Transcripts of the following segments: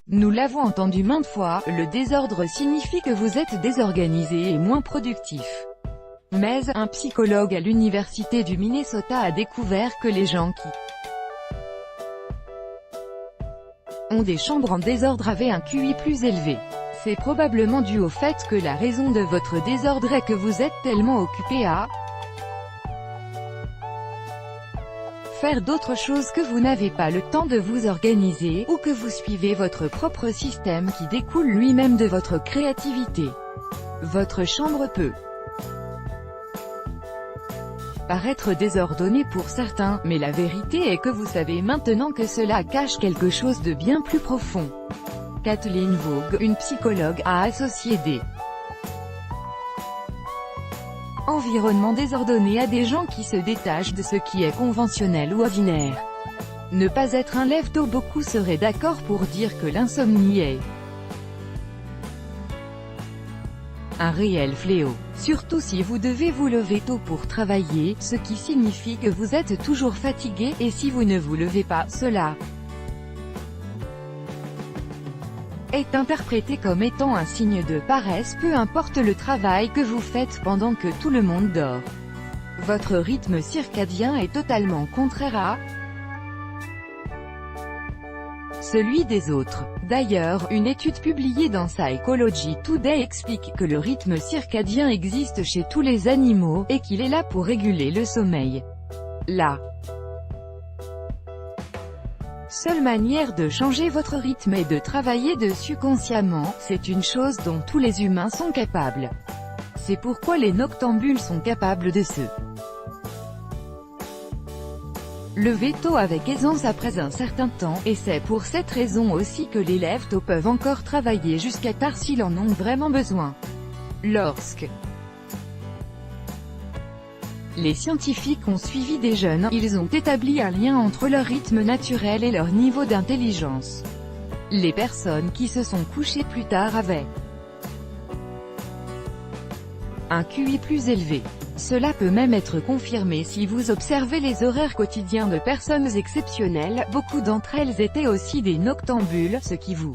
Nous l'avons entendu maintes fois, le désordre signifie que vous êtes désorganisé et moins productif. Mais, un psychologue à l'université du Minnesota a découvert que les gens qui ont des chambres en désordre avaient un QI plus élevé. C'est probablement dû au fait que la raison de votre désordre est que vous êtes tellement occupé à faire d'autres choses que vous n'avez pas le temps de vous organiser, ou que vous suivez votre propre système qui découle lui-même de votre créativité. Votre chambre peut paraître désordonnée pour certains, mais la vérité est que vous savez maintenant que cela cache quelque chose de bien plus profond. Kathleen Vogue, une psychologue, a associé des environnements désordonnés à des gens qui se détachent de ce qui est conventionnel ou ordinaire. Ne pas être un lève-tôt, beaucoup seraient d'accord pour dire que l'insomnie est un réel fléau, surtout si vous devez vous lever tôt pour travailler, ce qui signifie que vous êtes toujours fatigué, et si vous ne vous levez pas, cela est interprété comme étant un signe de paresse, peu importe le travail que vous faites pendant que tout le monde dort. Votre rythme circadien est totalement contraire à celui des autres. D'ailleurs, une étude publiée dans Psychology Today explique que le rythme circadien existe chez tous les animaux, et qu'il est là pour réguler le sommeil. La seule manière de changer votre rythme est de travailler dessus consciemment, c'est une chose dont tous les humains sont capables. C'est pourquoi les noctambules sont capables de se lever tôt avec aisance après un certain temps, et c'est pour cette raison aussi que les lève-tôt peuvent encore travailler jusqu'à tard s'ils en ont vraiment besoin. Lorsque les scientifiques ont suivi des jeunes, ils ont établi un lien entre leur rythme naturel et leur niveau d'intelligence. Les personnes qui se sont couchées plus tard avaient un QI plus élevé. Cela peut même être confirmé si vous observez les horaires quotidiens de personnes exceptionnelles, beaucoup d'entre elles étaient aussi des noctambules, ce qui vous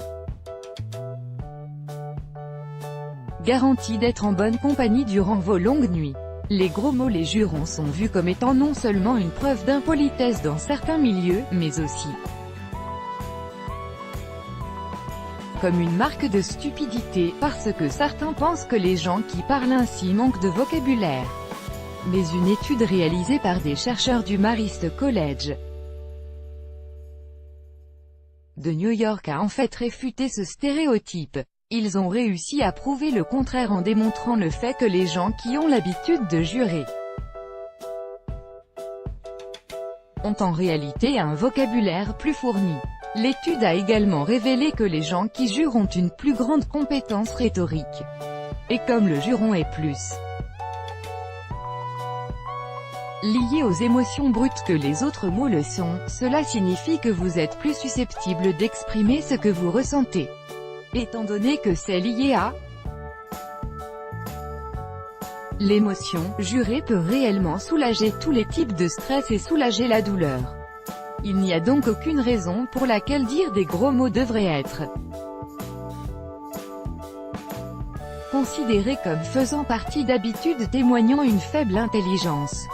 garantit d'être en bonne compagnie durant vos longues nuits. Les gros mots, les jurons sont vus comme étant non seulement une preuve d'impolitesse dans certains milieux, mais aussi comme une marque de stupidité, parce que certains pensent que les gens qui parlent ainsi manquent de vocabulaire. Mais une étude réalisée par des chercheurs du Marist College de New York a en fait réfuté ce stéréotype. Ils ont réussi à prouver le contraire en démontrant le fait que les gens qui ont l'habitude de jurer ont en réalité un vocabulaire plus fourni. L'étude a également révélé que les gens qui jurent ont une plus grande compétence rhétorique. Et comme le juron est plus lié aux émotions brutes que les autres mots le sont, cela signifie que vous êtes plus susceptible d'exprimer ce que vous ressentez. Étant donné que c'est lié à l'émotion, jurer peut réellement soulager tous les types de stress et soulager la douleur. Il n'y a donc aucune raison pour laquelle dire des gros mots devrait être considéré comme faisant partie d'habitudes témoignant une faible intelligence.